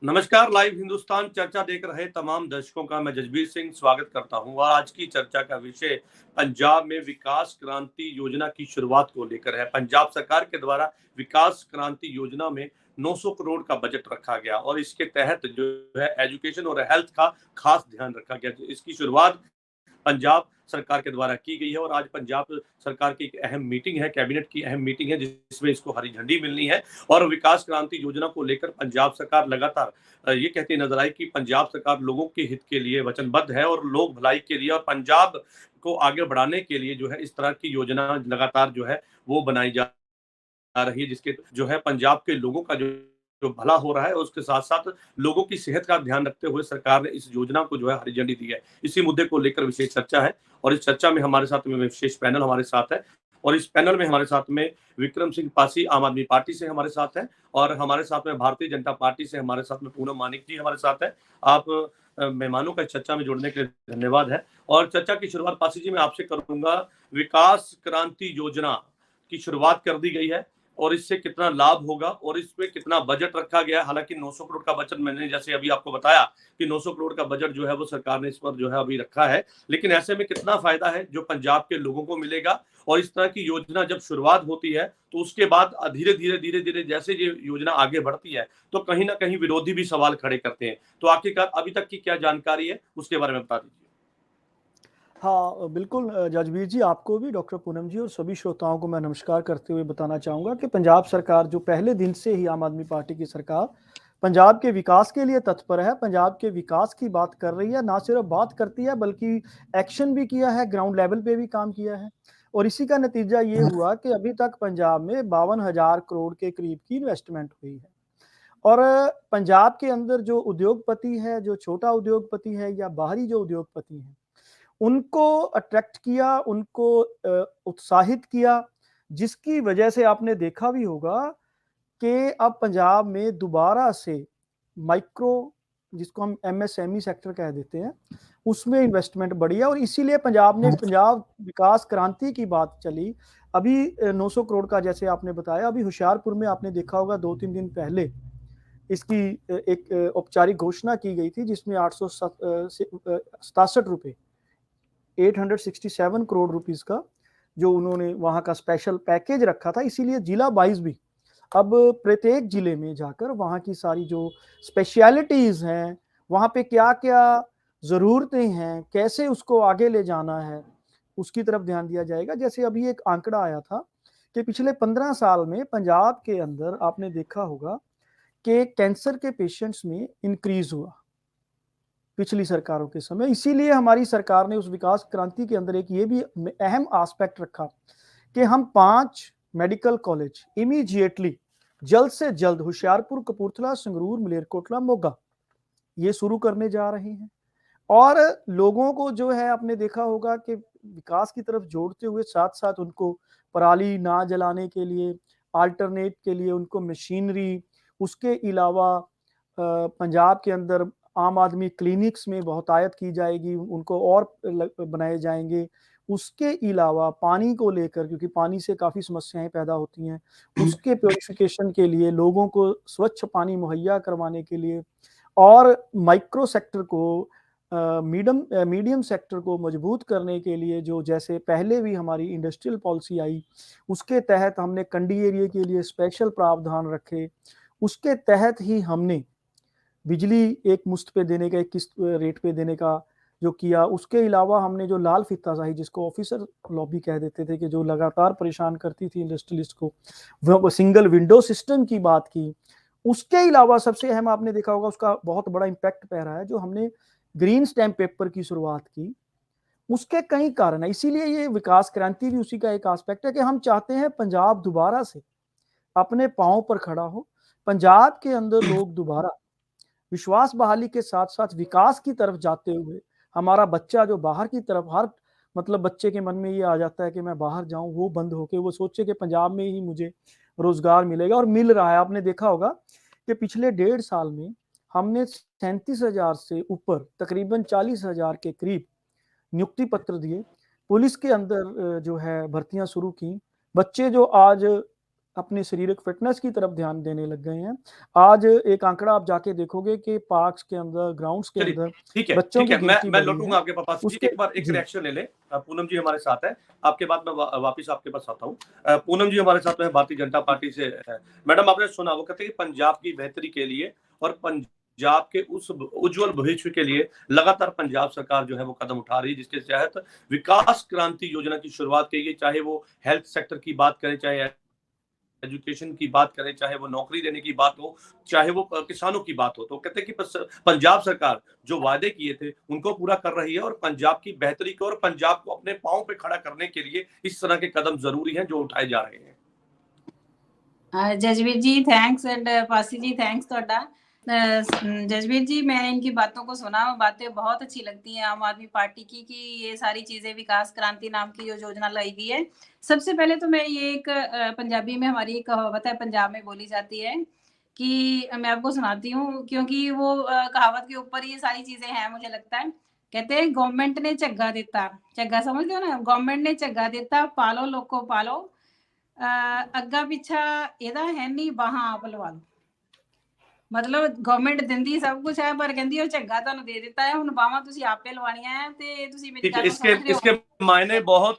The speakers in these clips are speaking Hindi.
नमस्कार। लाइव हिंदुस्तान चर्चा देख रहे तमाम दर्शकों का मैं जसबीर सिंह स्वागत करता हूं और आज की चर्चा का विषय पंजाब में विकास क्रांति योजना की शुरुआत को लेकर है। पंजाब सरकार के द्वारा विकास क्रांति योजना में 900 करोड़ का बजट रखा गया और इसके तहत जो है एजुकेशन और हेल्थ का खास ध्यान रखा गया। इसकी शुरुआत पंजाब सरकार के द्वारा की गई है और आज पंजाब सरकार की एक अहम मीटिंग है, कैबिनेट की अहम मीटिंग है जिसमें इसको हरी झंडी मिलनी है। और विकास क्रांति योजना को लेकर पंजाब सरकार लगातार ये कहती नजर आई कि पंजाब सरकार लोगों के हित के लिए वचनबद्ध है और लोक भलाई के लिए और पंजाब को आगे बढ़ाने के लिए जो है इस तरह की योजना लगातार जो है वो बनाई जा रही है, जिसके जो है पंजाब के लोगों का जो भला हो रहा है उसके साथ साथ लोगों की सेहत का ध्यान रखते हुए सरकार ने इस योजना को जो है हरी झंडी दी है। इसी मुद्दे को लेकर विशेष चर्चा है और इस चर्चा में हमारे साथ में विशेष पैनल हमारे साथ है और इस पैनल में हमारे साथ में विक्रम सिंह पासी आम आदमी पार्टी से हमारे साथ है और हमारे साथ में भारतीय जनता पार्टी से हमारे साथ में पूनम मानिक जी हमारे साथ है। आप मेहमानों का चर्चा में जुड़ने के लिए धन्यवाद है और चर्चा की शुरुआत पासी जी मैं आपसे करूंगा। विकास क्रांति योजना की शुरुआत कर दी गई है और इससे कितना लाभ होगा और इसमें कितना बजट रखा गया है। हालांकि 900 करोड़ का बजट मैंने जैसे अभी आपको बताया कि 900 करोड़ का बजट जो है वो सरकार ने इस पर जो है अभी रखा है, लेकिन ऐसे में कितना फायदा है जो पंजाब के लोगों को मिलेगा और इस तरह की योजना जब शुरुआत होती है तो उसके बाद धीरे धीरे धीरे जैसे ये योजना आगे बढ़ती है तो कहीं ना कहीं विरोधी भी सवाल खड़े करते हैं। तो आखिरकार अभी तक की क्या जानकारी है उसके बारे में बता दीजिए। हाँ बिल्कुल जजबीर जी, आपको भी, डॉक्टर पूनम जी और सभी श्रोताओं को मैं नमस्कार करते हुए बताना चाहूँगा कि पंजाब सरकार जो पहले दिन से ही आम आदमी पार्टी की सरकार पंजाब के विकास के लिए तत्पर है, पंजाब के विकास की बात कर रही है, ना सिर्फ बात करती है बल्कि एक्शन भी किया है, ग्राउंड लेवल पे भी काम किया है। और इसी का नतीजा ये हुआ कि अभी तक पंजाब में 52,000 करोड़ के करीब की इन्वेस्टमेंट हुई है। और पंजाब के अंदर जो उद्योगपति है, जो छोटा उद्योगपति है या बाहरी जो उद्योगपति है, उनको अट्रैक्ट किया, उनको उत्साहित किया, जिसकी वजह से आपने देखा भी होगा कि अब पंजाब में दोबारा से माइक्रो, जिसको हम एमएसएमई सेक्टर कह देते हैं, उसमें इन्वेस्टमेंट बढ़ी है। और इसीलिए पंजाब विकास क्रांति की बात चली। अभी 900 करोड़ का जैसे आपने बताया, अभी होशियारपुर में आपने देखा होगा 2-3 दिन पहले इसकी एक औपचारिक घोषणा की गई थी, जिसमें 867 रुपए 867 करोड़ रुपीस का जो उन्होंने वहां का स्पेशल पैकेज रखा था। इसीलिए जिला वाइज भी अब प्रत्येक जिले में जाकर वहां की सारी जो स्पेशलिटीज हैं, वहां पे क्या क्या जरूरतें हैं, कैसे उसको आगे ले जाना है, उसकी तरफ ध्यान दिया जाएगा। जैसे अभी एक आंकड़ा आया था कि पिछले 15 साल में पंजाब के अंदर आपने देखा होगा कि कैंसर के पेशेंट्स में इंक्रीज हुआ पिछली सरकारों के समय। इसीलिए हमारी सरकार ने उस विकास क्रांति के अंदर एक ये भी अहम एस्पेक्ट रखा कि हम 5 मेडिकल कॉलेज इमीडिएटली, जल्द से जल्द, होशियारपुर, कपूरथला, संगरूर, मलेरकोटला, मोगा, ये शुरू करने जा रहे हैं। और लोगों को जो है आपने देखा होगा कि विकास की तरफ जोड़ते हुए साथ साथ उनको पराली ना जलाने के लिए, अल्टरनेट के लिए उनको मशीनरी, उसके अलावा पंजाब के अंदर आम आदमी क्लिनिक्स में बहुतायत की जाएगी, उनको और बनाए जाएंगे। उसके अलावा पानी को लेकर, क्योंकि पानी से काफ़ी समस्याएं पैदा होती हैं, उसके प्योरिफिकेशन के लिए, लोगों को स्वच्छ पानी मुहैया करवाने के लिए और माइक्रो सेक्टर को, मीडियम सेक्टर को मजबूत करने के लिए, जो जैसे पहले भी हमारी इंडस्ट्रियल पॉलिसी आई, उसके तहत हमने कंडी एरिया के लिए स्पेशल प्रावधान रखे। उसके तहत ही हमने बिजली एक मुश्त पे देने का, एक किस्त रेट पे देने का जो किया। उसके अलावा हमने जो लाल फीताशाही, जिसको ऑफिसर लॉबी कह देते थे, कि जो लगातार परेशान करती थी इंडस्ट्रियलिस्ट को, वह सिंगल विंडो सिस्टम की बात की। उसके अलावा सबसे अहम आपने देखा होगा, उसका बहुत बड़ा इम्पैक्ट पै रहा है, जो हमने ग्रीन स्टैम्प पेपर की शुरुआत की। उसके कई कारण है, इसीलिए ये विकास क्रांति भी उसी का एक एस्पेक्ट है कि हम चाहते हैं पंजाब दोबारा से अपने पांव पर खड़ा हो। पंजाब के अंदर लोग दोबारा विश्वास बहाली के साथ साथ विकास की तरफ जाते हुए, हमारा बच्चा जो बाहर की तरफ, हर मतलब बच्चे के मन में ये आ जाता है कि मैं बाहर जाऊं, वो बंद होके वो सोचे कि पंजाब में ही मुझे रोजगार मिलेगा, और मिल रहा है। आपने देखा होगा कि पिछले 1.5 साल में हमने 37,000 से ऊपर तकरीबन 40,000 के करीब नियुक्ति पत्र दिए। पुलिस के अंदर जो है भर्तियां शुरू की। बच्चे जो आज अपनी शारीरिक फिटनेस की तरफ ध्यान देने लग गए हैं। आज एक आंकड़ा आप जाके देखोगे कि पार्क्स के अंदर, ग्राउंड्स के चलिए अंदर ठीक है बच्चों ठीक की है, गिनती मैं बढ़ी है। लौटूंगा आपके पास। पासी जी उसके एक बार एक जी रिएक्शन ले ले। पूनम जी हमारे साथ है, आपके बाद मैं वापिस आपके पास आता हूँ। पूनम जी हमारे साथ में भारतीय जनता पार्टी से है। मैडम आपने सुना, वो कहते हैं कि पंजाब की बेहतरी के लिए और पंजाब के उस उज्जवल भविष्य के लिए लगातार पंजाब सरकार जो है वो कदम उठा रही है, जिसके तहत विकास क्रांति योजना की शुरुआत की गई। चाहे वो हेल्थ सेक्टर की बात करें, चाहे एजुकेशन की बात करें, चाहे वो नौकरी देने की बात हो, चाहे वो किसानों की बात हो, तो कहते हैं कि पंजाब सरकार जो वादे किए थे उनको पूरा कर रही है और पंजाब की बेहतरी को और पंजाब को अपने पांव पे खड़ा करने के लिए इस तरह के कदम जरूरी हैं जो उठाए जा रहे हैं। Jajveer ji thanks and Pasi ji thanks ਤੁਹਾਡਾ। जजवीर जी मैं इनकी बातों को सुना, बातें बहुत अच्छी लगती हैं आम आदमी पार्टी की कि ये सारी चीजें विकास क्रांति नाम की जो योजना लाई गई है। सबसे पहले तो मैं ये एक पंजाबी में हमारी एक कहावत है, पंजाब में बोली जाती है कि मैं आपको सुनाती हूँ क्योंकि वो कहावत के ऊपर ये सारी चीजें हैं मुझे लगता है। कहते हैं गवर्नमेंट ने झग्गा देता, झग्गा समझते हो ना, गवर्नमेंट ने झग्गा देता पालो लोको पालो, ਅੱਗਾ ਪਿੱਛਾ ਇਹਦਾ ਹੈ ਨਹੀਂ ਬਾਹਾਂ ਆਪ ਲਵਾ ਲਓ। ਮਤਲਬ ਗਵਰਨਮੈਂਟ ਦਿੰਦੀ ਸਭ ਕੁਝ ਹੈ ਪਰ ਕਹਿੰਦੀ ਉਹ ਝੱਗਾ ਤੁਹਾਨੂੰ ਦੇ ਦਿੱਤਾ ਹੈ, ਹੁਣ ਬਾਹਾਂ ਤੁਸੀਂ ਆਪੇ ਲਵਾਣੀਆਂ ਹੈ ਤੇ ਤੁਸੀਂ ਮੇਰੀ ਗੱਲ ਨੂੰ ਸਮਝ ਰਹੇ हो।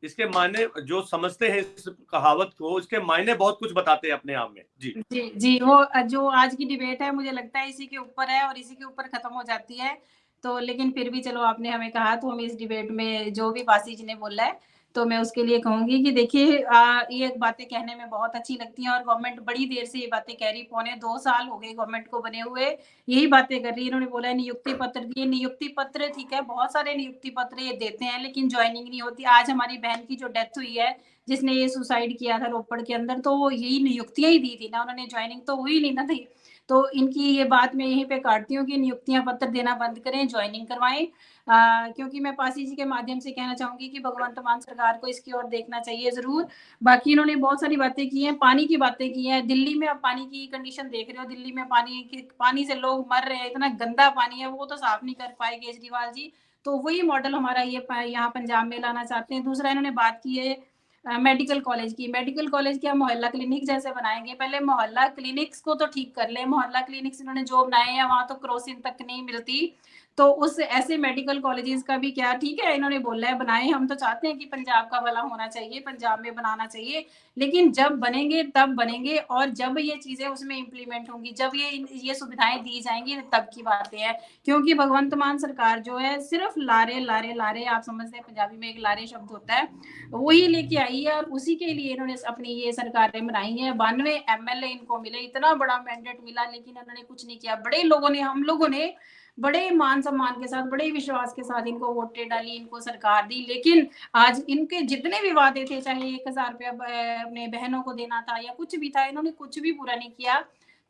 इसके मायने जो समझते हैं इस कहावत को, इसके मायने बहुत कुछ बताते हैं अपने आप में। जी जी जी, वो जो आज की डिबेट है मुझे लगता है इसी के ऊपर है और इसी के ऊपर खत्म हो जाती है। तो लेकिन फिर भी चलो आपने हमें कहा तो हम इस डिबेट में जो भी पासी जी ने बोला है तो मैं उसके लिए कहूंगी कि देखिए ये बातें कहने में बहुत अच्छी लगती हैं और गवर्नमेंट बड़ी देर से ये बातें कह रही, 2.25 साल हो गए गवर्नमेंट को बने हुए, यही बातें कर रही है। इन्होंने बोला है नियुक्ति पत्र दिए, नियुक्ति पत्र ठीक है, बहुत सारे नियुक्ति पत्र ये देते हैं लेकिन ज्वाइनिंग नहीं होती। आज हमारी बहन की जो डेथ हुई है जिसने ये सुसाइड किया था रोपड़ के अंदर, तो वो यही नियुक्तियां ही दी थी ना, उन्होंने ज्वाइनिंग तो हुई नहीं ना थी। तो इनकी ये बात मैं यहीं पे काटती हूँ कि नियुक्तियां पत्र देना बंद करें, ज्वाइनिंग करवाएं। क्योंकि मैं पासी जी के माध्यम से कहना चाहूंगी कि भगवंत मान सरकार को इसकी ओर देखना चाहिए जरूर। बाकी इन्होंने बहुत सारी बातें की हैं, पानी की बातें की हैं। दिल्ली में आप पानी की कंडीशन देख रहे हो, दिल्ली में पानी से लोग मर रहे हैं, इतना गंदा पानी है, वो तो साफ नहीं कर पाए केजरीवाल जी। तो वही मॉडल हमारा ये यहाँ पंजाब में लाना चाहते हैं। दूसरा इन्होंने बात की है मेडिकल कॉलेज की। मेडिकल कॉलेज क्या मोहल्ला क्लिनिक जैसे बनाएंगे? पहले मोहल्ला क्लिनिक्स को तो ठीक कर ले। मोहल्ला क्लिनिक्स इन्होंने जो बनाए हैं वहां तो क्रोसिन तक नहीं मिलती, तो उस ऐसे मेडिकल कॉलेजेस का भी क्या, ठीक है इन्होंने बोला है बनाए, हम तो चाहते हैं कि पंजाब का भला होना चाहिए, पंजाब में बनाना चाहिए, लेकिन जब बनेंगे तब बनेंगे और जब ये चीजें उसमें इम्प्लीमेंट होंगी, जब ये सुविधाएं दी जाएंगी तब की बातें हैं। क्योंकि भगवंत मान सरकार जो है सिर्फ लारे लारे लारे, आप समझते हैं पंजाबी में एक लारे शब्द होता है, वही लेके आई है और उसी के लिए इन्होंने अपनी ये सरकारें बनाई है। 92 MLA इनको मिले, इतना बड़ा मैंडेट मिला, लेकिन इन्होंने कुछ नहीं किया। बड़े लोगों ने, हम लोगों ने बड़े मान सम्मान के साथ, बड़े विश्वास के साथ इनको वोटें डाली, इनको सरकार दी, लेकिन आज इनके जितने भी वादे थे, चाहे 1000 रुपया अपने बहनों को देना था या कुछ भी था, इन्होंने कुछ भी पूरा नहीं किया।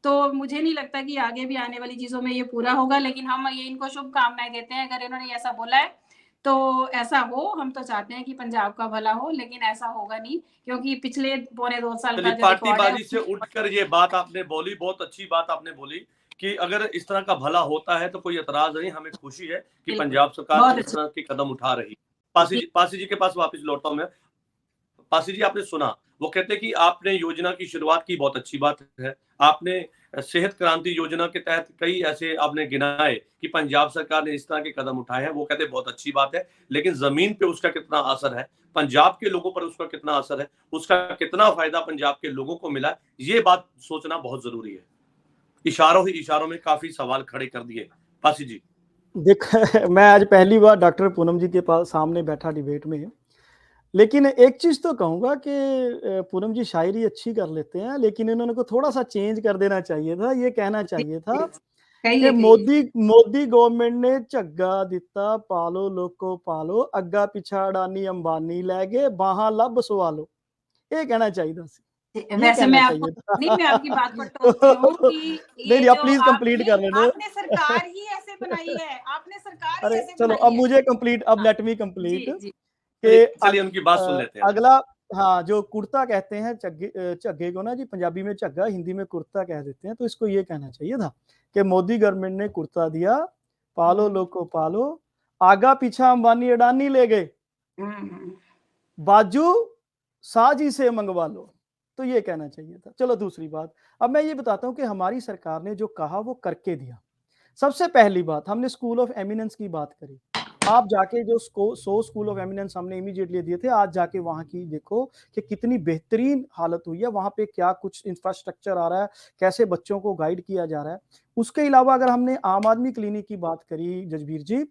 तो मुझे नहीं लगता कि आगे भी आने वाली चीजों में ये पूरा होगा, लेकिन हम ये इनको शुभकामनाएं देते हैं। अगर इन्होंने ऐसा बोला है तो ऐसा हो, हम तो चाहते हैं कि पंजाब का भला हो, लेकिन ऐसा होगा नहीं क्योंकि पिछले 2.25 साल का जो पार्टीबाजी से उठकर ये बात आपने बोली, बहुत अच्छी बात आपने बोली कि अगर इस तरह का भला होता है तो कोई एतराज नहीं, हमें खुशी है कि पंजाब सरकार इस तरह के कदम उठा रही है। पासी जी के पास वापस लौटता हूं मैं। पासी जी आपने सुना, वो कहते हैं कि आपने योजना की शुरुआत की, बहुत अच्छी बात है। आपने सेहत क्रांति योजना के तहत कई ऐसे आपने गिनाए कि पंजाब सरकार ने इस तरह के कदम उठाए हैं, वो कहते हैं बहुत अच्छी बात है, लेकिन जमीन पे उसका कितना असर है, पंजाब के लोगों पर उसका कितना असर है, उसका कितना फायदा पंजाब के लोगों को मिला, ये बात सोचना बहुत जरूरी है। इशारों ही इशारों में काफी सवाल खड़े कर दिए। पासी जी देख, मैं आज पहली बार डॉक्टर पूनम जी के पास सामने बैठा डिबेट में, लेकिन एक चीज तो कहूंगा कि पूनम जी शायरी अच्छी कर लेते हैं, लेकिन इन्होंने को थोड़ा सा चेंज कर देना चाहिए था। ये कहना चाहिए था कि मोदी गवर्नमेंट ने झग्गा दिता पालो लोको पालो, अग्गा पिछा अडानी अंबानी ले गए बाहां लब सवालो, ये कहना चाहिए था। वैसे मैं आपको नहीं, मैं आपकी बात पर टोकती हूँ कि नहीं, आप प्लीज कंप्लीट कर लेना। आपने सरकार ही ऐसे बनाई है, आपने सरकार ही ऐसे चलो अब मुझे कंप्लीट, अब लेट मी कंप्लीट। चलिए उनकी बात सुन लेते हैं। अगला, हाँ, जो कुर्ता कहते हैं झग्गे को ना जी, पंजाबी में झग्गा, हिंदी में कुर्ता कह देते हैं, तो इसको ये कहना चाहिए था कि मोदी गवर्नमेंट ने कुर्ता दिया, पालो लोको पालो, आगा पीछा अंबानी अडानी ले गए, बाजू साजी से मंगवा लो, तो ये कहना चाहिए था। चलो दूसरी बात, अब मैं ये बताता हूँ कि हमारी सरकार ने जो कहा वो करके दिया। सबसे पहली बात, हमने स्कूल ऑफ एमिनेंस की बात करी। आप जाके जो 100 स्कूल ऑफ एमिनेंस हमने इमीडिएटली दिए थे, आज जाके वहाँ की देखो कि कितनी बेहतरीन हालत हुई है, वहाँ पे क्या कुछ इंफ्रास्ट्रक्चर आ रहा है, कैसे बच्चों को गाइड किया जा रहा है। उसके अलावा अगर हमने आम आदमी क्लिनिक की बात करी जजबीर जी,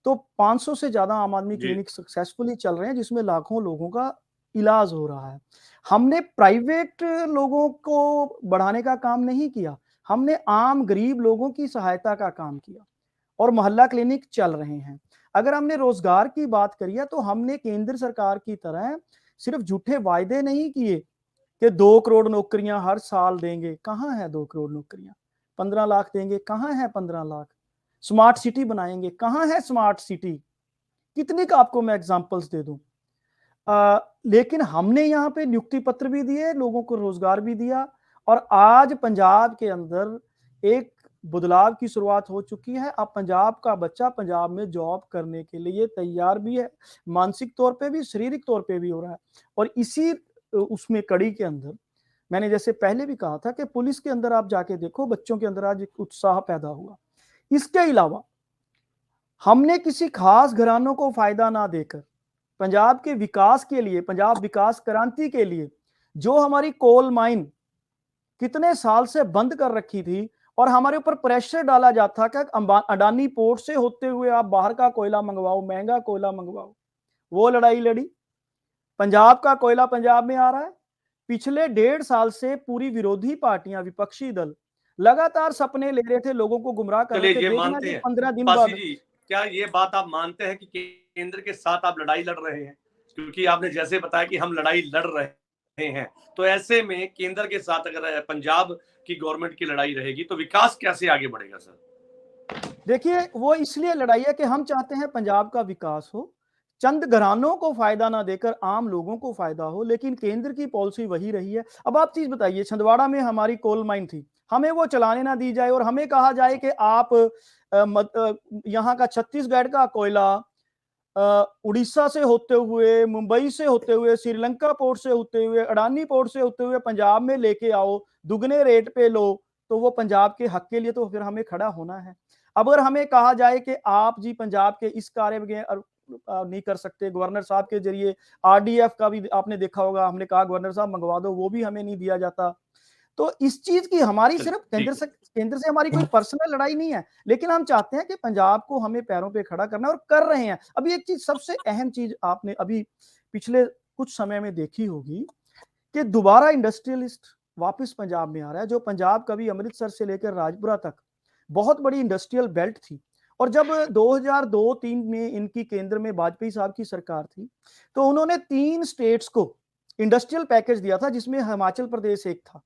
तो 500 से ज्यादा आम आदमी जी क्लिनिक सक्सेसफुली चल रहे हैं, जिसमें लाखों लोगों का इलाज हो रहा है। हमने प्राइवेट लोगों को बढ़ाने का काम नहीं किया, हमने आम गरीब लोगों की सहायता का काम किया और मोहल्ला क्लिनिक चल रहे हैं। अगर हमने रोजगार की बात करी है तो हमने केंद्र सरकार की तरह सिर्फ झूठे वायदे नहीं किए कि 2 करोड़ नौकरियां हर साल देंगे। कहां है 2 करोड़ नौकरियां? 15 लाख देंगे, कहां है 15 लाख? स्मार्ट सिटी बनाएंगे, कहां है स्मार्ट सिटी? कितनी का आपको मैं एग्जांपल्स दे दूं। लेकिन हमने यहाँ पे नियुक्ति पत्र भी दिए, लोगों को रोजगार भी दिया और आज पंजाब के अंदर एक बदलाव की शुरुआत हो चुकी है। अब पंजाब का बच्चा पंजाब में जॉब करने के लिए तैयार भी है, मानसिक तौर पे भी, शारीरिक तौर पे भी हो रहा है। और इसी उसमें कड़ी के अंदर मैंने जैसे पहले भी कहा था कि पुलिस के अंदर आप जाके देखो, बच्चों के अंदर आज एक उत्साह पैदा हुआ। इसके अलावा हमने किसी खास घरानों को फायदा ना देकर पंजाब के विकास के लिए, पंजाब विकास क्रांति के लिए, जो हमारी कोल माइन कितने साल से बंद कर रखी थी और हमारे ऊपर प्रेशर डाला जाता था कि अडानी पोर्ट से होते हुए आप बाहर का कोयला मंगवाओ, महंगा कोयला मंगवाओ, वो लड़ाई लड़ी। पंजाब का कोयला पंजाब में आ रहा है। पिछले 1.5 साल से पूरी विरोधी पार्टियां, विपक्षी दल लगातार सपने ले रहे थे, लोगों को गुमराह कर रहे चलिए थे। ये देखना मानते कि हैं 15 दिन पासी बाद जी, क्या ये बात आप मानते हैं कि केंद्र के साथ आप लड़ाई लड़ रहे हैं? क्योंकि आपने जैसे बताया कि हम लड़ाई लड़ रहे हैं, तो ऐसे में केंद्र के साथ अगर पंजाब की गवर्नमेंट की लड़ाई रहेगी तो विकास कैसे आगे बढ़ेगा सर? देखिए, वो इसलिए लड़ाई है कि हम चाहते हैं पंजाब का विकास हो, चंद घरानों को फायदा ना देकर आम लोगों को फायदा हो, लेकिन केंद्र की पॉलिसी वही रही है। अब आप चीज बताइए, छिंदवाड़ा में हमारी कोल माइन थी, हमें वो चलाने ना दी जाए और हमें कहा जाए कि आप यहाँ का छत्तीसगढ़ का कोयला उड़ीसा से होते हुए, मुंबई से होते हुए, श्रीलंका पोर्ट से होते हुए, अडानी पोर्ट से होते हुए पंजाब में लेके आओ, दुगने रेट पे लो, तो वो पंजाब के हक के लिए तो फिर हमें खड़ा होना है। अब अगर हमें कहा जाए कि आप जी पंजाब के इस कार्य में नहीं कर सकते, गवर्नर साहब के जरिए आरडीएफ का भी आपने देखा होगा, हमने कहा गवर्नर साहब मंगवा दो, वो भी हमें नहीं दिया जाता। तो इस चीज की हमारी सिर्फ केंद्र से हमारी कोई पर्सनल लड़ाई नहीं है, लेकिन हम चाहते हैं कि पंजाब को हमें पैरों पे खड़ा करना और कर रहे हैं। अभी एक चीज, सबसे अहम चीज आपने अभी पिछले कुछ समय में देखी होगी कि दोबारा इंडस्ट्रियलिस्ट वापस पंजाब में आ रहा है। जो पंजाब कभी अमृतसर से लेकर राजपुरा तक बहुत बड़ी इंडस्ट्रियल बेल्ट थी, और जब 2002-3 में इनकी केंद्र में वाजपेयी साहब की सरकार थी, तो उन्होंने 3 स्टेट्स को इंडस्ट्रियल पैकेज दिया था, जिसमें हिमाचल प्रदेश एक था,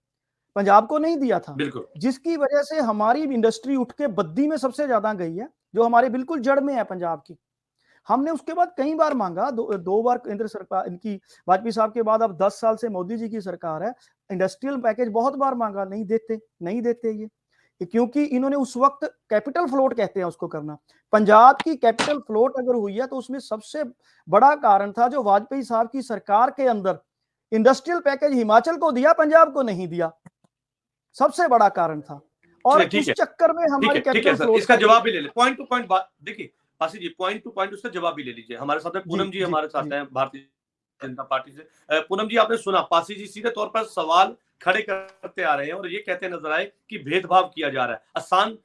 पंजाब को नहीं दिया था, जिसकी वजह से हमारी इंडस्ट्री उठ के बद्दी में सबसे ज्यादा गई है, जो हमारे बिल्कुल जड़ में है पंजाब की। हमने उसके बाद कई बार मांगा, दो बार केंद्र सरकार इनकी वाजपेयी साहब के बाद अब 10 साल से मोदी जी की सरकार है, इंडस्ट्रियल पैकेज बहुत बार मांगा, नहीं देते ये, क्योंकि इन्होंने उस वक्त कैपिटल फ्लोट कहते हैं उसको करना। पंजाब की कैपिटल फ्लोट अगर हुई है तो उसमें सबसे बड़ा कारण था जो वाजपेयी साहब की सरकार के अंदर इंडस्ट्रियल पैकेज हिमाचल को दिया, पंजाब को नहीं दिया, सबसे बड़ा कारण था। और उस चक्कर में हमारी कैपिटल फ्लोट, इसका जवाब भी ले ले, पॉइंट टू पॉइंट बात। देखिए पासी जी, पॉइंट टू पॉइंट उसका जवाब भी ले लीजिए। हमारे साथ पूनम जी हमारे साथ हैं भारतीय जनता पार्टी से। पूनम जी, आपने सुना पासी जी सीधे तौर पर सवाल खड़े करते आ रहे हैं और ये कहते नजर आए कि भेदभाव किया जा रहा है। आसान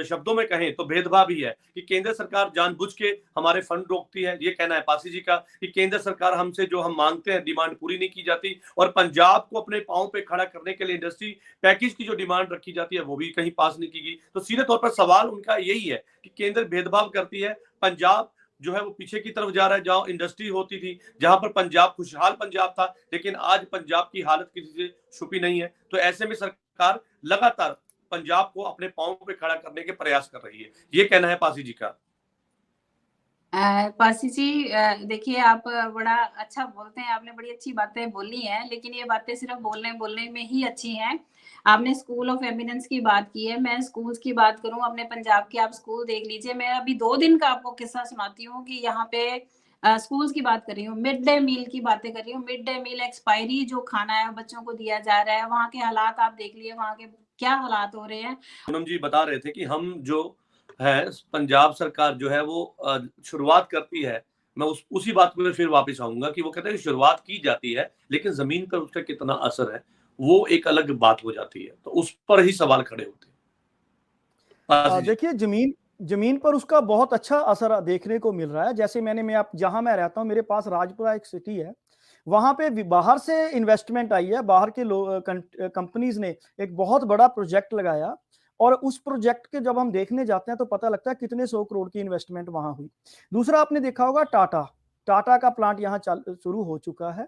शब्दों में कहें तो भेदभाव ही है कि केंद्र सरकार जानबूझ के हमारे फंड रोकती है। ये कहना है पासी जी का कि केंद्र सरकार हमसे जो हम मांगते हैं डिमांड पूरी नहीं की जाती, और पंजाब को अपने पांव पे खड़ा करने के लिए इंडस्ट्री पैकेज की जो डिमांड रखी जाती है वो भी कहीं पास नहीं की गई। तो सीधे तौर पर सवाल उनका यही है कि केंद्र भेदभाव करती है, पंजाब जो है वो पीछे की तरफ जा रहा है। जहां इंडस्ट्री होती थी, जहां पर पंजाब खुशहाल पंजाब था, लेकिन आज पंजाब की हालत किसी से छुपी नहीं है। तो ऐसे में सरकार लगातार पंजाब को अपने पांव पे खड़ा करने के प्रयास कर रही है। ये कहना है पासी जी का। पासी जी, देखिए आप बड़ा अच्छा बोलते हैं, आपने बड़ी अच्छी बातें बोली हैं, लेकिन ये बातें सिर्फ बोलने में ही अच्छी हैं। आपने स्कूल ऑफ एमिनेंस की बात की है, मैं स्कूल्स की बात करूं अपने पंजाब के, आप स्कूल देख लीजिए। मैं अभी 2 दिन का आपको किस्सा सुनाती हूँ कि यहाँ पे स्कूल्स की बात कर रही हूँ, मिड डे मील की बातें कर रही हूँ। मिड डे मील एक्सपायरी जो खाना है बच्चों को दिया जा रहा है, वहाँ के हालात आप देख लिए, वहाँ के क्या हालात हो रहे हैं। पूनम जी बता रहे थे कि हम जो है पंजाब सरकार जो है वो शुरुआत करती है, मैं उसी बात पे फिर वापस आऊंगा कि वो कहते हैं कि शुरुआत की जाती है लेकिन जमीन पर उसका कितना असर है वो एक अलग बात हो जाती है, तो उस पर ही सवाल खड़े होते हैं। पासी जी। देखिए जमीन जमीन पर उसका बहुत अच्छा असर देखने को मिल रहा है। जैसे मैं आप जहां मैं रहता हूं, मेरे पास राजपुरा एक सिटी है, वहां पे बाहर से इन्वेस्टमेंट आई है, बाहर के कंपनीज ने एक बहुत बड़ा प्रोजेक्ट लगाया, और उस प्रोजेक्ट के जब हम देखने जाते हैं तो पता लगता है कितने 100 करोड़ की इन्वेस्टमेंट वहां हुई। दूसरा आपने देखा होगा टाटा टाटा का प्लांट यहाँ शुरू हो चुका है।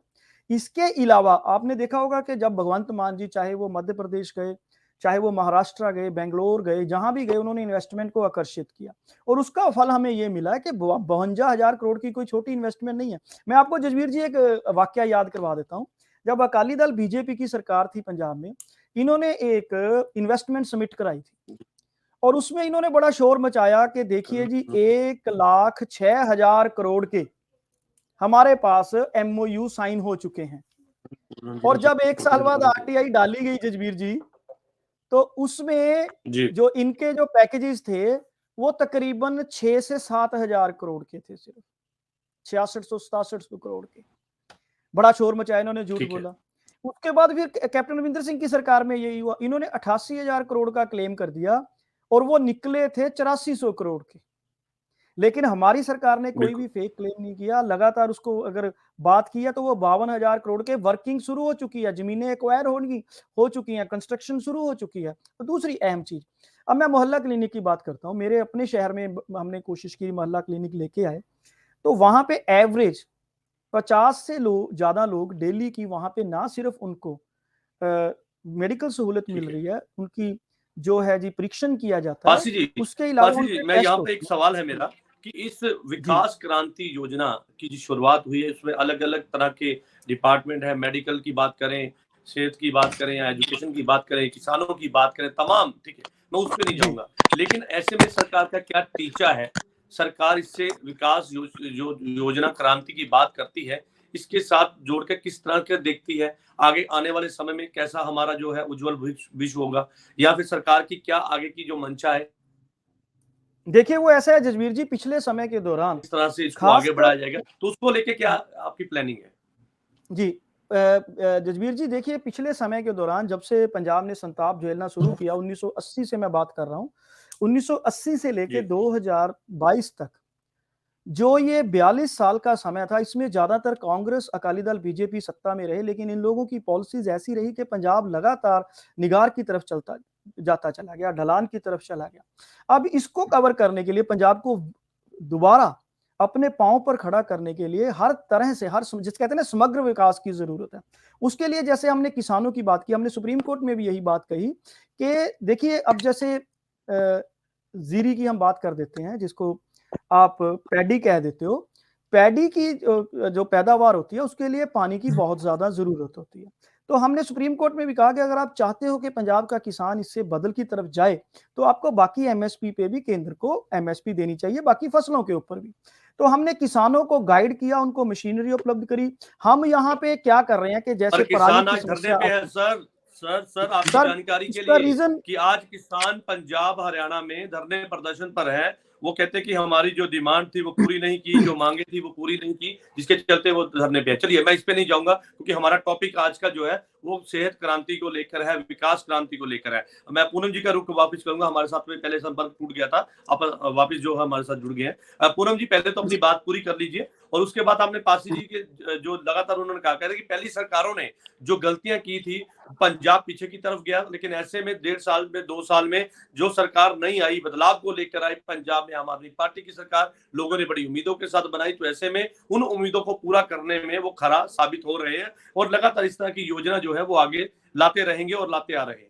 इसके अलावा आपने देखा होगा कि जब भगवंत मान जी चाहे वो मध्य प्रदेश गए, चाहे वो महाराष्ट्र गए, बेंगलोर गए, जहां भी गए उन्होंने इन्वेस्टमेंट को आकर्षित किया, और उसका फल हमें ये मिला है कि 52,000 करोड़ की कोई छोटी इन्वेस्टमेंट नहीं है। मैं आपको जसवीर जी एक वाकया याद करवा देता हूं। जब अकाली दल बीजेपी की सरकार थी पंजाब में, इन्होंने एक इन्वेस्टमेंट समिट कराई थी, और उसमें इन्होंने बड़ा शोर मचाया कि देखिए जी 1,06,000 करोड़ के हमारे पास एमओयू साइन हो चुके हैं। और जब एक साल बाद आरटीआई डाली गई जसवीर जी, तो उसमें जी जो इनके जो पैकेजेस थे वो तकरीबन 6 से 7,000 करोड़ के थे, सिर्फ 6600-6700 करोड़ के। बड़ा शोर मचाया, इन्होंने झूठ ठीक है। बोला। उसके बाद फिर कैप्टन अमरिंदर सिंह की सरकार में यही हुआ, इन्होंने 88,000 करोड़ का क्लेम कर दिया और वो निकले थे 8400 करोड़ के। लेकिन हमारी सरकार ने कोई बिल्कुल भी फेक क्लेम नहीं किया, लगातार उसको अगर बात किया तो वो 52,000 करोड़ के वर्किंग शुरू हो चुकी है, जमीनें एक्वायर हो चुकी हैं, कंस्ट्रक्शन शुरू हो चुकी है। तो दूसरी अहम चीज, अब मैं मोहल्ला क्लिनिक की बात करता हूँ। मेरे अपने शहर में हमने कोशिश की मोहल्ला क्लिनिक लेके आए, तो वहां पे एवरेज 50 से ज्यादा लोग डेली की वहां पे ना सिर्फ उनको मेडिकल सहूलत मिल रही है, उनकी जो है जी परीक्षण किया जाता है, पासी जी, उसके अलावा पासी जी उनके मैं टेस्ट यहाँ पे होते एक हैं। सवाल है मेरा कि इस जी विकास क्रांति योजना की जो शुरुआत हुई है इसमें अलग अलग तरह के डिपार्टमेंट है, मेडिकल की बात करें, सेहत की बात करें या एजुकेशन की बात करें, किसानों की बात करें, तमाम ठीक है, मैं उस पर नहीं जी जाऊंगा। लेकिन ऐसे में सरकार का क्या टीचा है, सरकार इससे विकास जो योजना क्रांति की बात करती है इसके साथ जोड़कर किस तरह के देखती है, आगे आने वाले समय में कैसा हमारा जो है उज्जवल भविष्य होगा, या फिर सरकार की क्या आगे की जो मंशा है देखिए वो ऐसा है जसवीर जी, पिछले समय के दौरान इस तरह से इसको आगे खासकर बढ़ाया जाएगा, तो उसको लेके क्या आपकी प्लानिंग है? जी जसवीर जी, देखिए पिछले समय के दौरान जब से पंजाब ने संताप झेलना शुरू किया, 1980 से मैं बात कर रहा हूँ, 1980 से लेके जी 2022 तक जो ये 42 साल का समय था, इसमें ज्यादातर कांग्रेस, अकाली दल, बीजेपी सत्ता में रहे, लेकिन इन लोगों की पॉलिसीज ऐसी रही कि पंजाब लगातार निगार की तरफ जाता चला गया, ढलान की तरफ चला गया। अब इसको कवर करने के लिए, पंजाब को दोबारा अपने पांव पर खड़ा करने के लिए हर तरह से, जिस कहते हैं ना समग्र विकास की जरूरत है। उसके लिए जैसे हमने किसानों की बात की, हमने सुप्रीम कोर्ट में भी यही बात कही कि देखिए अब जैसे जीरी की हम बात कर देते हैं, जिसको आप पैडी कह देते हो, पैडी की जो पैदावार होती है उसके लिए पानी की बहुत ज्यादा जरूरत होती है। तो हमने सुप्रीम कोर्ट में भी कहा कि अगर आप चाहते हो कि पंजाब का किसान इससे बदल की तरफ जाए, तो आपको बाकी एमएसपी पे भी केंद्र को एमएसपी देनी चाहिए, बाकी फसलों के ऊपर भी। तो हमने किसानों को गाइड किया, उनको मशीनरी उपलब्ध करी। हम यहाँ पे क्या कर रहे हैं कि पर जैसे पराली किसान की आज धरने समस्या पे है सर। सर आपकी सर, जानकारी के इसका लिए रीजन कि आज किसान पंजाब हरियाणा में धरने प्रदर्शन पर है, वो कहते हैं कि हमारी जो डिमांड थी वो पूरी नहीं की, जो मांगे थी वो पूरी नहीं की, जिसके चलते वो धरने पे है। चलिए मैं इस पे नहीं जाऊंगा क्योंकि हमारा टॉपिक आज का जो है वो सेहत क्रांति को लेकर है, विकास क्रांति को लेकर है। मैं पूनम जी का रुख वापस करूंगा, हमारे साथ में पहले संपर्क टूट गया था, आप वापस जो है हमारे साथ जुड़ गए हैं। पूनम जी पहले तो अपनी बात पूरी कर लीजिए और उसके बाद आपने पासी जी के जो लगातार उन्होंने कहा कि पहली सरकारों ने जो गलतियां की थी, पंजाब पीछे की तरफ गया, लेकिन ऐसे में 1.5 साल में 2 साल में जो सरकार नहीं आई, बदलाव को लेकर आई पंजाब में आम आदमी पार्टी की सरकार, लोगों ने बड़ी उम्मीदों के साथ बनाई, तो ऐसे में उन उम्मीदों को पूरा करने में वो खरा साबित हो रहे हैं और लगातार इस तरह की योजना जो है वो आगे लाते रहेंगे और लाते आ रहे हैं।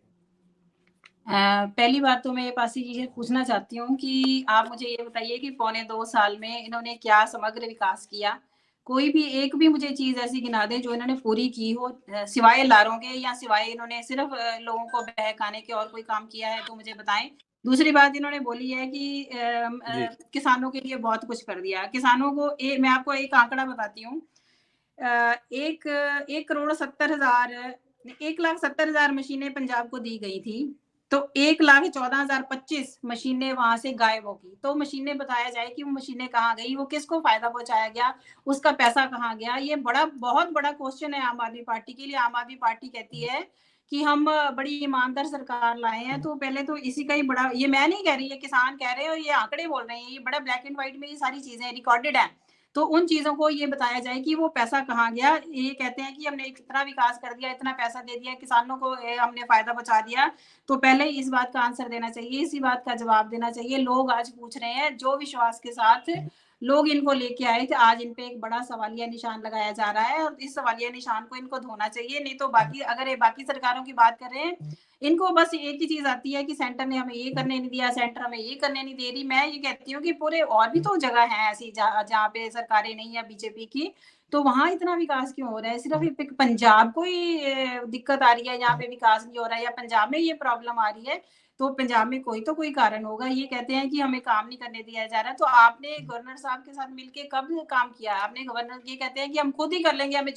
पहली बात तो मैं ये पासी जी से पूछना चाहती हूँ कि आप मुझे ये बताइए कि पौने 2 साल में इन्होंने क्या समग्र विकास किया? कोई भी एक भी मुझे चीज़ ऐसी गिना दें जो इन्होंने पूरी की हो, सिवाय लारों के, या सिवाय इन्होंने सिर्फ़ लोगों को बहकाने के और कोई काम किया है तो मुझे बताएँ। दूसरी बात इन्होंने बोली है कि जी। किसानों के लिए बहुत कुछ कर दिया। किसानों को मैं आपको एक आंकड़ा बताती हूँ। एक 1,70,000 1,70,000 मशीनें पंजाब को दी गई थी। तो 1,14,025 मशीनें वहाँ से गायब हो गई। तो मशीनें बताया जाए कि वो मशीनें कहाँ गई, वो किसको फ़ायदा पहुँचाया गया, उसका पैसा कहाँ गया? ये बहुत बड़ा क्वेश्चन है आम आदमी पार्टी के लिए। आम आदमी पार्टी कहती है कि हम बड़ी ईमानदार सरकार लाए हैं, तो पहले तो इसी का ही बड़ा, ये मैं नहीं कह रही, ये किसान कह रहे हैं और ये आंकड़े बोल रहे हैं, ये बड़ा ब्लैक एंड व्हाइट में ये सारी चीज़ें रिकॉर्डेड हैं। तो उन चीज़ों को ये बताया जाए कि वो पैसा कहाँ गया। ये कहते हैं कि हमने इतना विकास कर दिया, इतना पैसा दे दिया, किसानों को हमने फ़ायदा पहुँचा दिया। तो पहले इस बात का आंसर देना चाहिए, इसी बात का जवाब देना चाहिए। लोग आज पूछ रहे हैं, जो विश्वास के साथ लोग इनको लेके आए थे, आज इन पे एक बड़ा सवालिया निशान लगाया जा रहा है और इस सवालिया निशान को इनको धोना चाहिए। नहीं तो अगर ये बाकी सरकारों की बात कर रहे हैं, इनको बस एक ही चीज़ आती है कि सेंटर ने हमें ये करने नहीं दिया, सेंटर हमें ये करने नहीं दे रही। मैं ये कहती हूँ कि पूरे और भी तो जगह हैं ऐसी जहाँ पे सरकारें नहीं है बीजेपी की, तो वहाँ इतना विकास क्यों हो रहा है? सिर्फ एक पंजाब को ही दिक्कत आ रही है, यहाँ पे विकास नहीं हो रहा है, या पंजाब में ये प्रॉब्लम आ रही है, तो पंजाब में कोई कारण होगा। ये कहते हैं कि हमें काम नहीं करने दिया जा रहा है। तो आपने गवर्नर साहब के साथ मिलके कब काम किया? आपने गवर्नर ये कहते हैं कि हम खुद ही कर लेंगे, हमें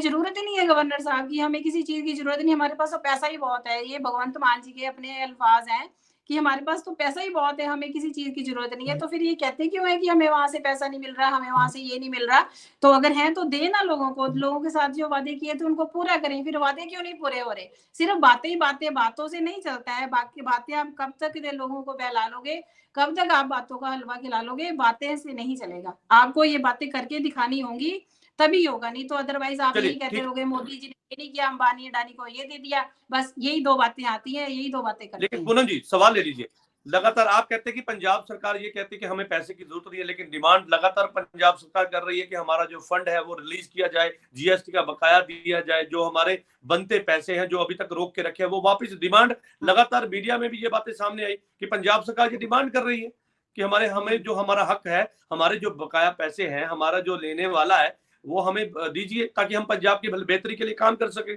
ज़रूरत ही नहीं है गवर्नर साहब की, हमें किसी चीज़ की ज़रूरत नहीं, हमारे पास तो पैसा ही बहुत है। ये भगवंत मान जी के अपने अल्फाज़ हैं कि हमारे पास तो पैसा ही बहुत है, हमें किसी चीज़ की ज़रूरत नहीं है। तो फिर ये कहते क्यों है कि हमें वहाँ से पैसा नहीं मिल रहा, हमें वहाँ से ये नहीं मिल रहा? तो अगर हैं तो दें ना लोगों को, लोगों के साथ जो वादे किए थे उनको पूरा करें। फिर वादे क्यों नहीं पूरे हो रहे? सिर्फ बातें ही बातें, बातों से नहीं चलता है। बाकी बातें आप कब तक लोगों को बहला लोगे, कब तक आप बातों का हलवा खिला लोगे? बातें से नहीं चलेगा, आपको ये बातें करके दिखानी होंगी, तभी होगा। नहीं तो अदरवाइज आप चलिए यही कहते ठीक। रहोगे मोदी जी ने ये नहीं किया, अंबानी अडानी को ये दे दिया, बस यही दो बातें आती हैं, यही दो बातें करते लेकिन हैं। पूनम जी सवाल ले लीजिए, लगातार आप कहते हैं कि पंजाब सरकार ये कहती है कि हमें पैसे की जरूरत नहीं है, लेकिन डिमांड लगातार पंजाब सरकार कर रही है कि हमारा जो फंड है वो रिलीज किया जाए, जीएसटी का बकाया दिया जाए, जो हमारे बनते पैसे हैं जो अभी तक रोक के रखे हैं वो वापस। डिमांड लगातार मीडिया में भी ये बातें सामने आई कि पंजाब सरकार ये डिमांड कर रही है कि हमें जो हमारा हक है, हमारे जो बकाया पैसे हैं, हमारा जो लेने वाला है वो हमें दीजिए ताकि हम पंजाब की बेहतरी के लिए काम कर सके।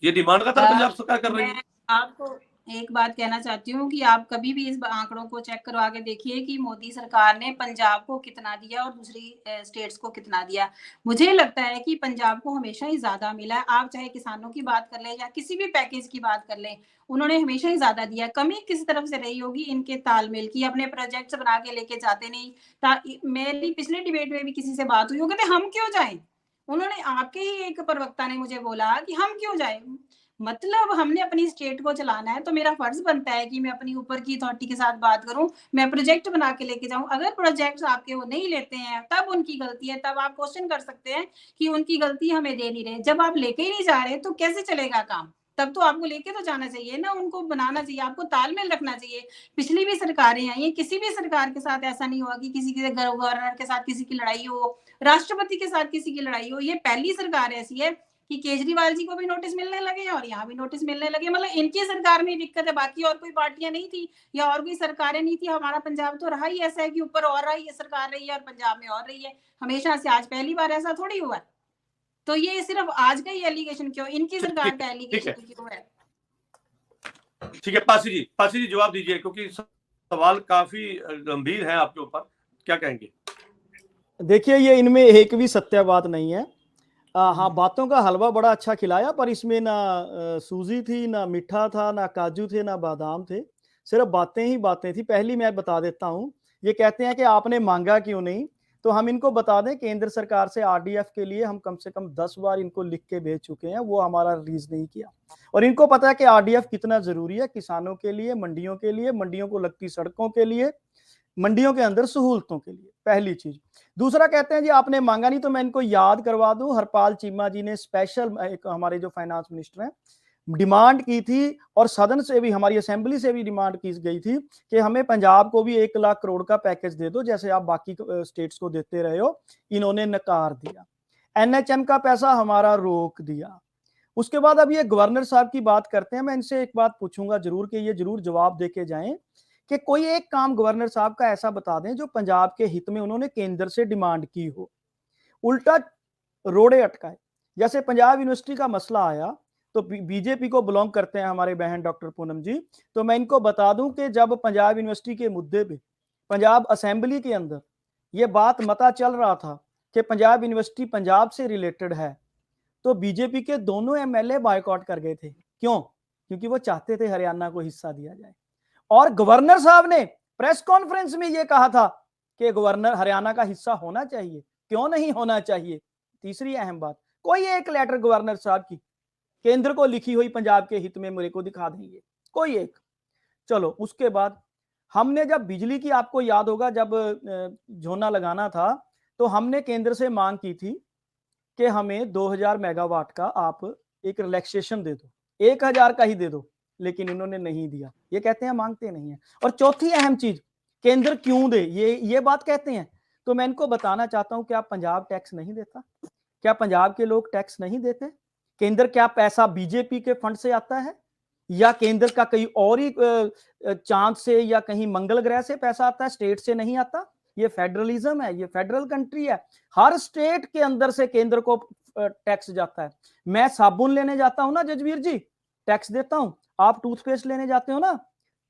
ये डिमांड लगातार पंजाब सरकार कर रही है। मैं आपको एक बात कहना चाहती हूँ कि आप कभी भी इस आंकड़ों को चेक करवा के देखिए कि मोदी सरकार ने पंजाब को कितना दिया और दूसरी स्टेट्स को कितना दिया। मुझे लगता है कि पंजाब को हमेशा ही ज़्यादा मिला है। आप चाहे किसानों की बात कर लें या किसी भी पैकेज की बात कर लें, उन्होंने हमेशा ही ज़्यादा दिया। कमी किस तरफ से रही होगी? इनके तालमेल की, अपने प्रोजेक्ट्स बना के लेके जाते नहीं। मेरी पिछले डिबेट में भी किसी से बात हुई, वो कहते हम क्यों जाएँ? उन्होंने, आपके ही एक प्रवक्ता ने मुझे बोला कि हम क्यों जाएँ? मतलब हमने अपनी स्टेट को चलाना है, तो मेरा फर्ज बनता है कि मैं अपनी ऊपर की अथॉरिटी के साथ बात करूं, मैं प्रोजेक्ट बना के लेके जाऊं। अगर प्रोजेक्ट्स आपके वो नहीं लेते हैं, तब उनकी गलती है, तब आप क्वेश्चन कर सकते हैं कि उनकी गलती हमें दे नहीं रहे। जब आप लेके ही नहीं जा रहे तो कैसे चलेगा काम? तब तो आपको लेके तो जाना चाहिए ना, उनको बनाना चाहिए, आपको तालमेल रखना चाहिए। पिछली भी सरकारें आई हैं, किसी भी सरकार के साथ ऐसा नहीं हुआ कि किसी के गवर्नर के साथ किसी की लड़ाई हो, राष्ट्रपति के साथ किसी की लड़ाई हो। ये पहली सरकार ऐसी है कि केजरीवाल जी को भी नोटिस मिलने लगे और यहाँ भी नोटिस मिलने लगे। मतलब इनकी सरकार में दिक्कत है, बाकी और कोई पार्टियां नहीं थी या और कोई सरकारें नहीं थी। हमारा पंजाब तो रहा ही ऐसा है कि ऊपर और रही है सरकार रही है और पंजाब में और रही है हमेशा से। आज पहली बार ऐसा थोड़ी हुआ है। तो ये सिर्फ आज का ही एलिगेशन क्यों, इनकी सरकार का ठीक है, एलिगेशन क्यों है? ठीक है। पासी जी जवाब दीजिए क्योंकि सवाल काफी गंभीर है आपके ऊपर, क्या कहेंगे? देखिए, ये इनमें एक भी सत्य बात नहीं है। हाँ, बातों का हलवा बड़ा अच्छा खिलाया, पर इसमें ना सूजी थी, ना मीठा था, ना काजू थे, ना बादाम थे, सिर्फ बातें ही बातें थी। पहली मैं बता देता हूँ, ये कहते हैं कि आपने मांगा क्यों नहीं, तो हम इनको बता दें केंद्र सरकार से आरडीएफ के लिए हम कम से कम 10 बार इनको लिख के भेज चुके हैं, वो हमारा रिलीज नहीं किया। और इनको पता है कि आरडीएफ कितना जरूरी है किसानों के लिए, मंडियों के लिए, मंडियों को लगती सड़कों के लिए, मंडियों के अंदर सहूलतों के लिए, पहली चीज। दूसरा कहते हैं जी आपने मांगा नहीं, तो मैं इनको याद करवा दूं, हरपाल चीमा जी ने स्पेशल, एक हमारे जो फाइनेंस मिनिस्टर हैं, डिमांड की थी और सदन से भी, हमारी असेंबली से भी डिमांड की गई थी कि हमें पंजाब को भी 1 लाख करोड़ का पैकेज दे दो जैसे आप बाकी स्टेट्स को देते रहे हो। इन्होंने नकार दिया, एनएचएम का पैसा हमारा रोक दिया। उसके बाद अब ये गवर्नर साहब की बात करते हैं। मैं इनसे एक बात पूछूंगा जरूर कि ये जरूर जवाब देके जाएं कि कोई एक काम गवर्नर साहब का ऐसा बता दें जो पंजाब के हित में उन्होंने केंद्र से डिमांड की हो, उल्टा रोड़े अटकाए। जैसे पंजाब यूनिवर्सिटी का मसला आया, तो बीजेपी को बिलोंग करते हैं हमारे बहन डॉक्टर पूनम जी, तो मैं इनको बता दूं कि जब पंजाब यूनिवर्सिटी के मुद्दे पे पंजाब असेंबली के अंदर ये बात मता चल रहा था कि पंजाब यूनिवर्सिटी पंजाब से रिलेटेड है, तो बीजेपी के दोनों एमएलए बायकॉट कर गए थे। क्यों? क्योंकि वो चाहते थे हरियाणा को हिस्सा दिया जाए। और गवर्नर साहब ने प्रेस कॉन्फ्रेंस में यह कहा था कि गवर्नर हरियाणा का हिस्सा होना चाहिए, क्यों नहीं होना चाहिए। तीसरी अहम बात, कोई एक लेटर गवर्नर साहब की केंद्र को लिखी हुई पंजाब के हित में मेरे को दिखा देंगे, कोई एक। चलो उसके बाद हमने जब बिजली की, आपको याद होगा जब झोना लगाना था तो हमने केंद्र से मांग की थी कि हमें 2000 मेगावाट का आप एक रिलैक्सेशन दे दो, 1000 का ही दे दो, लेकिन इन्होंने नहीं दिया। ये कहते हैं मांगते नहीं है। और चौथी अहम चीज, केंद्र क्यों दे, ये बात कहते हैं। तो मैं इनको बताना चाहता हूं, क्या पंजाब टैक्स नहीं देता? क्या पंजाब के लोग टैक्स नहीं देते? केंद्र क्या पैसा बीजेपी के फंड से आता है, या केंद्र का कहीं और ही चांद से या कहीं मंगल ग्रह से पैसा आता है, स्टेट से नहीं आता? ये फेडरलिज्म है, ये फेडरल कंट्री है। हर स्टेट के अंदर से केंद्र को टैक्स जाता है। मैं साबुन लेने जाता हूं ना जजवीर जी, टैक्स देता हूं। आप टूथपेस्ट लेने जाते हो ना,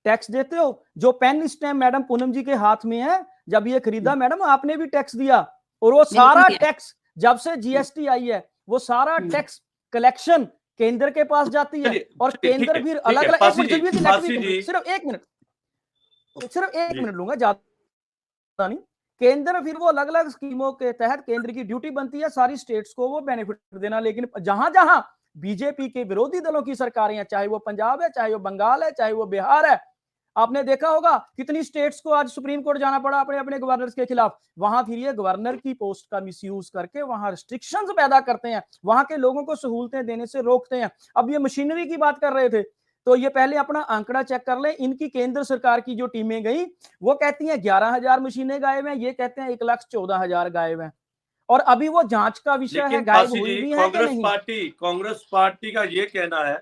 टैक्स देते हो। जो पेन इस टाइम मैडम पूनम जी के हाथ में है, जब ये खरीदा मैडम आपने भी टैक्स दिया। और वो सारा टैक्स, जब से जीएसटी आई है, वो सारा टैक्स कलेक्शन केंद्र के पास जाती है। और केंद्र फिर अलग अलग, सिर्फ एक मिनट लूंगा, ज्यादा नहीं। केंद्र फिर वो अलग अलग स्कीमों के तहत केंद्र की ड्यूटी बनती है सारी स्टेट्स को वो बेनिफिट देना। लेकिन जहां जहां बीजेपी के विरोधी दलों की सरकारें हैं, चाहे वो पंजाब है, चाहे वो बंगाल है, चाहे वो बिहार है, आपने देखा होगा कितनी स्टेट्स को आज सुप्रीम कोर्ट जाना पड़ा अपने अपने गवर्नर्स के खिलाफ। वहां फिर ये गवर्नर की पोस्ट का मिसयूज करके वहां रिस्ट्रिक्शंस पैदा करते हैं, वहां के लोगों को सहूलतें देने से रोकते हैं। अब ये मशीनरी की बात कर रहे थे, तो ये पहले अपना आंकड़ा चेक कर ले। इनकी केंद्र सरकार की जो टीमें गई, वो कहती हैं 11,000 मशीनें गायब हैं, ये कहते हैं 1,14,000 गायब हैं। और अभी वो जांच का विषय है, गायब हुई भी है कि नहीं। कांग्रेस पार्टी का ये कहना है,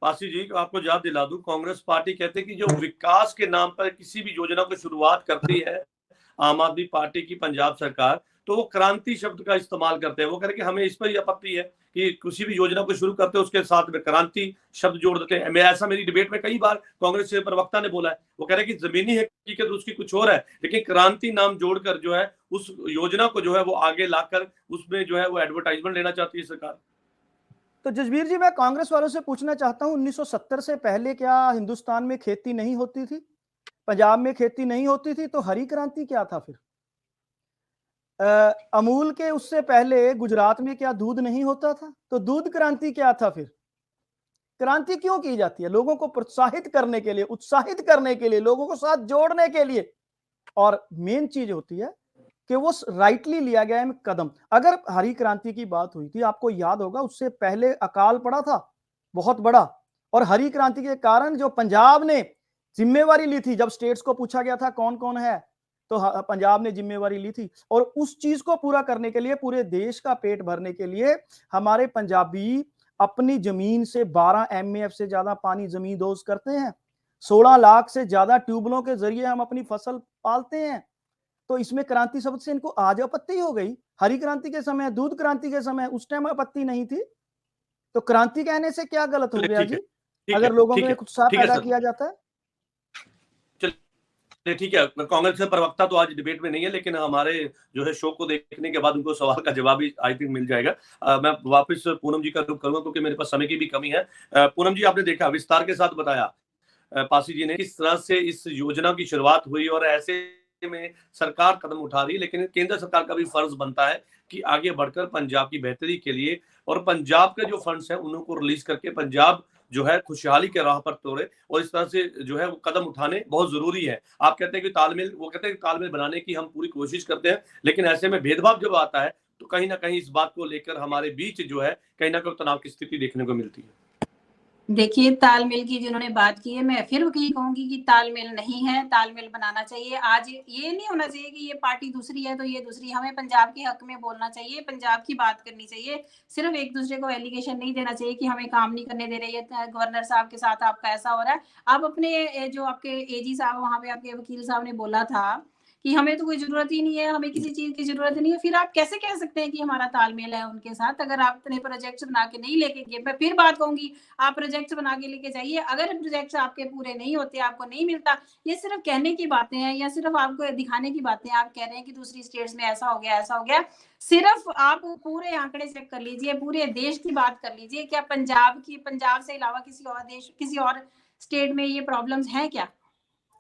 पासी जी आपको याद दिला दूं, कांग्रेस पार्टी कहते हैं कि जो विकास के नाम पर किसी भी योजना को शुरुआत करती है आम आदमी पार्टी की पंजाब सरकार, तो वो क्रांति शब्द का इस्तेमाल करते हैं। वो कह रहे कि हमें इस पर आपत्ति है कि किसी भी योजना को शुरू करते हैं उसके साथ में क्रांति शब्द जोड़ देते हैं। मैं ऐसा मेरी डिबेट में कई बार कांग्रेस के प्रवक्ता ने बोला है। वो कह रहे हैं कि जमीनी हकीकत उसकी कुछ और है, लेकिन क्रांति नाम जोड़कर जो है उस योजना को जो है वो आगे लाकर उसमें जो है वो एडवर्टाइजमेंट लेना चाहती है सरकार। तो जसबीर जी, मैं कांग्रेस वालों से पूछना चाहता हूं, 1970 से पहले क्या हिंदुस्तान में खेती नहीं होती थी? पंजाब में खेती नहीं होती थी, तो हरी क्रांति क्या था फिर? अमूल के उससे पहले गुजरात में क्या दूध नहीं होता था? तो दूध क्रांति क्या था फिर? क्रांति क्यों की जाती है? लोगों को प्रोत्साहित करने के लिए, उत्साहित करने के लिए, लोगों को साथ जोड़ने के लिए। और मेन चीज होती है कि वो राइटली लिया गया है कदम। अगर हरी क्रांति की बात हुई थी, आपको याद होगा उससे पहले अकाल पड़ा था बहुत बड़ा, और हरी क्रांति के कारण जो पंजाब ने जिम्मेवारी ली थी, जब स्टेट्स को पूछा गया था कौन कौन है, तो पंजाब ने जिम्मेवारी ली थी। और उस चीज को पूरा करने के लिए, पूरे देश का पेट भरने के लिए, हमारे पंजाबी अपनी जमीन से 12 MAF से ज्यादा पानी जमींदोज करते हैं। 16 लाख से ज्यादा ट्यूबलों के जरिए हम अपनी फसल पालते हैं। तो इसमें क्रांति शब्द से इनको आज आपत्ति हो गई। हरी क्रांति के समय, दूध क्रांति के समय उस टाइम आपत्ति नहीं थी। तो क्रांति कहने से क्या गलत हो गया जी, अगर लोगों में उत्साह पैदा किया जाता है? ठीक है, कांग्रेस के प्रवक्ता तो आज डिबेट में नहीं है, लेकिन हमारे जो है शो को देखने के बाद उनको सवाल का जवाब भी आई थिंक मिल जाएगा। मैं वापस पूनम जी का रुख करूंगा क्योंकि मेरे पास समय की भी कमी है। पूनम जी, आपने देखा, विस्तार के साथ बताया पासी जी ने किस तरह से इस योजना की शुरुआत हुई, और ऐसे में सरकार कदम उठा रही है, लेकिन केंद्र सरकार का भी फर्ज बनता है कि आगे बढ़कर पंजाब की बेहतरी के लिए और पंजाब के जो फंड्स हैं उनको रिलीज करके पंजाब जो है खुशहाली के राह पर तोड़े, और इस तरह से जो है वो कदम उठाने बहुत जरूरी है। आप कहते हैं कि तालमेल, वो कहते हैं कि तालमेल बनाने की हम पूरी कोशिश करते हैं, लेकिन ऐसे में भेदभाव जब आता है तो कहीं ना कहीं इस बात को लेकर हमारे बीच जो है कहीं ना कहीं तनाव की स्थिति देखने को मिलती है। देखिए, तालमेल की जिन्होंने बात की है, मैं फिर यही कहूंगी कि तालमेल नहीं है, तालमेल बनाना चाहिए। आज ये नहीं होना चाहिए कि ये पार्टी दूसरी है तो ये दूसरी। हमें पंजाब के हक में बोलना चाहिए, पंजाब की बात करनी चाहिए। सिर्फ एक दूसरे को एलिगेशन नहीं देना चाहिए कि हमें काम नहीं करने दे रही है गवर्नर साहब के साथ, आपका ऐसा हो रहा है। आप अपने जो आपके AG साहब, वहां पे आपके वकील साहब ने बोला था कि हमें तो कोई जरूरत ही नहीं है, हमें किसी चीज की जरूरत नहीं है, फिर आप कैसे कह सकते हैं कि हमारा तालमेल है उनके साथ? अगर आप इतने प्रोजेक्ट्स बना के नहीं लेके गए, मैं फिर बात कहूंगी, आप प्रोजेक्ट्स बना के लेके जाइए, अगर प्रोजेक्ट्स आपके पूरे नहीं होते, आपको नहीं मिलता, ये सिर्फ कहने की बातें हैं या सिर्फ आपको दिखाने की बातें। आप कह रहे हैं कि दूसरी स्टेट्स में ऐसा हो गया, ऐसा हो गया। सिर्फ आप पूरे आंकड़े चेक कर लीजिए, पूरे देश की बात कर लीजिए, क्या पंजाब से अलावा किसी और देश, किसी और स्टेट में ये प्रॉब्लम्स हैं क्या?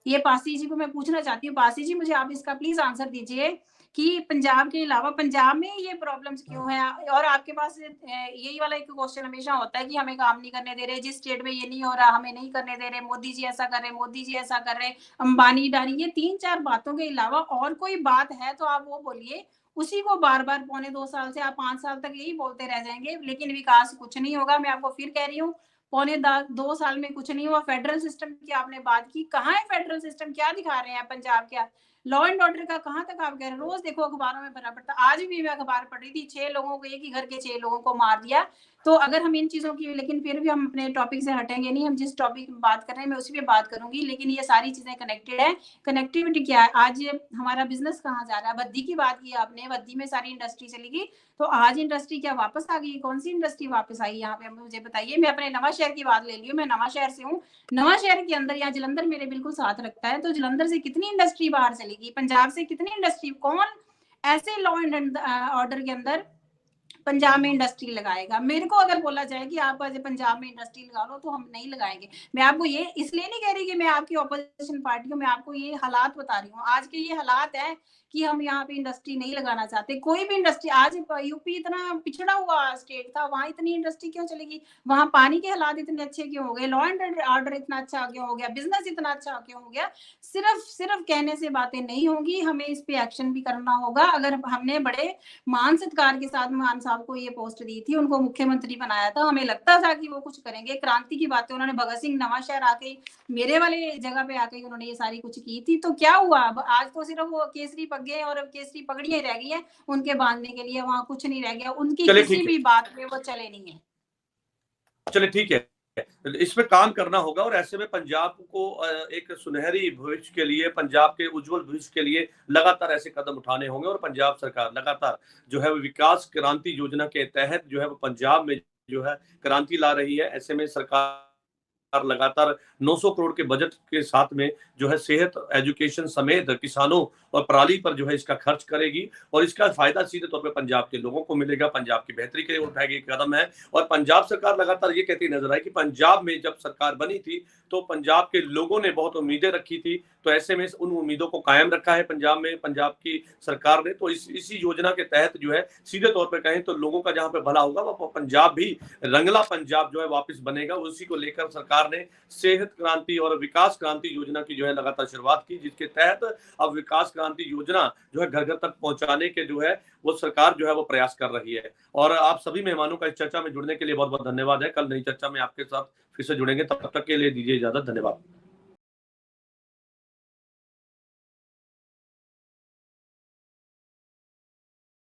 ये पासी जी को मैं पूछना चाहती हूँ, पासी जी मुझे आप इसका प्लीज आंसर दीजिए कि पंजाब के अलावा पंजाब में ये प्रॉब्लम्स क्यों है? और आपके पास यही वाला एक क्वेश्चन हमेशा होता है कि हमें काम नहीं करने दे रहे, जिस स्टेट में ये नहीं हो रहा हमें नहीं करने दे रहे, मोदी जी ऐसा कर रहे, मोदी जी ऐसा कर रहे, अंबानी डानी, ये 3-4 बातों के अलावा और कोई बात है तो आप वो बोलिए। उसी को बार बार पौने 2 साल से आप 5 साल तक यही बोलते रह जाएंगे, लेकिन विकास कुछ नहीं होगा। मैं आपको फिर कह रही हूँ, पौने 2 साल में कुछ नहीं हुआ। फेडरल सिस्टम की आपने बात की, कहाँ है फेडरल सिस्टम? क्या दिखा रहे हैं पंजाब? क्या लॉ एंड ऑर्डर का कहाँ तक आप कह रहे हैं? रोज देखो अखबारों में भरा पड़ता। आज भी मैं अखबार पढ़ रही थी, 6 लोगों को, एक ही घर के 6 लोगों को मार दिया। तो अगर हम इन चीजों की, लेकिन फिर भी हम अपने टॉपिक से हटेंगे नहीं, हम जिस टॉपिक में बात कर रहे हैं मैं उसी पे बात करूंगी, लेकिन ये सारी चीजें कनेक्टेड है। कनेक्टिविटी क्या है? आज हमारा बिजनेस कहाँ जा रहा है? बद्दी की बात की आपने, बद्दी में सारी इंडस्ट्री चली गई, तो आज इंडस्ट्री क्या वापस आ गई? कौन सी इंडस्ट्री वापस आई यहाँ पे मुझे बताइए। मैं अपने नवा शहर की बात ले ली हूँ, मैं नवा शहर से हूँ। नवा शहर के अंदर, यहाँ जलंधर मेरे बिल्कुल साथ रखता है, तो जलंधर से कितनी इंडस्ट्री बाहर चलेगी? पंजाब से कितनी इंडस्ट्री? कौन ऐसे लॉ एंड ऑर्डर के अंदर पंजाब में इंडस्ट्री लगाएगा? मेरे को अगर बोला जाए कि आप आज पंजाब में इंडस्ट्री लगा लो, तो हम नहीं लगाएंगे। मैं आपको ये इसलिए नहीं कह रही कि मैं आपकी ऑपोजिशन पार्टी हूँ, मैं आपको ये हालात बता रही हूँ। आज के ये हालात है कि हम यहाँ पे इंडस्ट्री नहीं लगाना चाहते, कोई भी इंडस्ट्री। आज यूपी इतना पिछड़ा हुआ स्टेट था, वहां इतनी इंडस्ट्री क्यों चलेगी? वहां पानी के हालात इतने अच्छे क्यों हो गए? लॉ एंड ऑर्डर इतना अच्छा क्यों हो गया? बिजनेस इतना अच्छा क्यों हो गया? सिर्फ कहने से बातें नहीं होंगी, हमें इस पे एक्शन भी करना होगा। अगर हमने बड़े मान सत्कार के साथ मान साहब को ये पोस्ट दी थी, उनको मुख्यमंत्री बनाया था, हमें लगता था कि वो कुछ करेंगे, क्रांति की बातें उन्होंने, भगत सिंह नवा शहर आके, मेरे वाले जगह पे आके उन्होंने ये सारी कुछ की थी। तो क्या हुआ? आज तो सिर्फ वो केसरी पग्गे और केसरी पगड़ियां रह गई है उनके बांधने के लिए, वहां कुछ नहीं रह गया, उनकी किसी भी बात पे वो चले नहीं है। चले ठीक है, इस पे काम करना होगा। और ऐसे में पंजाब को एक सुनहरी भविष्य के लिए, पंजाब के उज्जवल भविष्य के लिए लगातार ऐसे कदम उठाने होंगे। और पंजाब सरकार लगातार जो है वो विकास क्रांति योजना के तहत जो है वो पंजाब में जो है क्रांति ला रही है। ऐसे में सरकार लगातार 900 करोड़ के बजट के साथ में जो है सेहत, एजुकेशन समेत किसानों और पराली पर जो है इसका खर्च करेगी। और इसका फायदा सीधे तौर पे पंजाब के लोगों को मिलेगा। पंजाब की बेहतरी के लिए उठाया गया कदम है। और पंजाब सरकार लगातार ये कहती नजर आई कि पंजाब में जब सरकार बनी थी तो पंजाब के लोगों ने बहुत उम्मीदें रखी थी, तो ऐसे में उन उम्मीदों को कायम रखा है पंजाब में पंजाब की सरकार ने। तो इसी योजना के तहत जो है सीधे तौर पर कहें तो लोगों का जहां पे भला होगा, वह पंजाब भी रंगला पंजाब जो है वापस बनेगा। उसी को लेकर सरकार ने सेहत क्रांति और विकास क्रांति योजना की जो है लगातार शुरुआत की, जिसके तहत अब विकास क्रांति योजना जो है घर घर तक पहुंचाने के जो है वो सरकार जो है वो प्रयास कर रही है। और आप सभी मेहमानों का इस चर्चा में जुड़ने के लिए बहुत बहुत धन्यवाद है। कल नई चर्चा में आपके साथ फिर से जुड़ेंगे, तब तक के लिए दीजिए इजाजत। धन्यवाद।